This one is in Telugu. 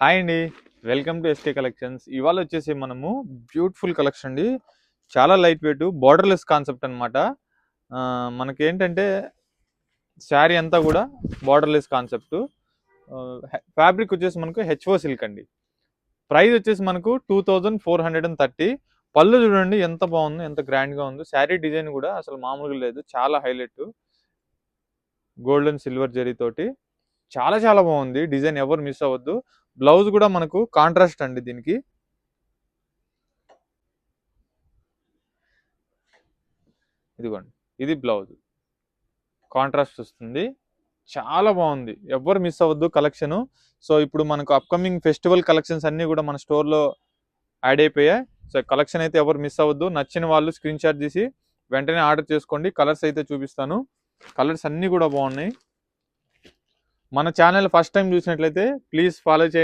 హాయ్ అండి. Welcome to SK Collections. ఇవాళ వచ్చేసి మనము బ్యూటిఫుల్ కలెక్షన్ అండి. చాలా లైట్ వెయిట్ బోర్డర్‌లెస్ కాన్సెప్ట్ అనమాట. మనకేంటంటే శారీ అంతా కూడా బోర్డర్‌లెస్ కాన్సెప్ట్. ఫ్యాబ్రిక్ వచ్చేసి మనకు హెచ్ఓ సిల్క్ అండి. ప్రైస్ వచ్చేసి మనకు 2430. పళ్ళు చూడండి ఎంత బాగుందో, ఎంత గ్రాండ్‌గా ఉందో. శారీ డిజైన్ కూడా అసలు మామూలుగా లేదు. చాలా హైలైట్. గోల్డ్ అండ్ సిల్వర్ జరీతోటి చాలా చాలా బాగుంది. డిజైన్ ఎవరు మిస్ అవ్వద్దు. బ్లౌజ్ కూడా మనకు కాంట్రాస్ట్ అండి దీనికి. ఇదిగోండి, ఇది బ్లౌజ్ కాంట్రాస్ట్ వస్తుంది. చాలా బాగుంది. ఎవ్వరు మిస్ అవ్వద్దు కలెక్షన్. సో ఇప్పుడు మనకు అప్కమింగ్ ఫెస్టివల్ కలెక్షన్స్ అన్ని కూడా మన స్టోర్లో యాడ్ అయిపోయాయి. సో కలెక్షన్ అయితే ఎవరు మిస్ అవ్వద్దు. నచ్చిన వాళ్ళు స్క్రీన్ షాట్ తీసి వెంటనే ఆర్డర్ చేసుకోండి. కలర్స్ అయితే చూపిస్తాను. కలర్స్ అన్నీ కూడా బాగున్నాయి. మన ఛానల్ ఫస్ట్ టైం చూసినట్లయితే ప్లీజ్ ఫాలో చేయండి.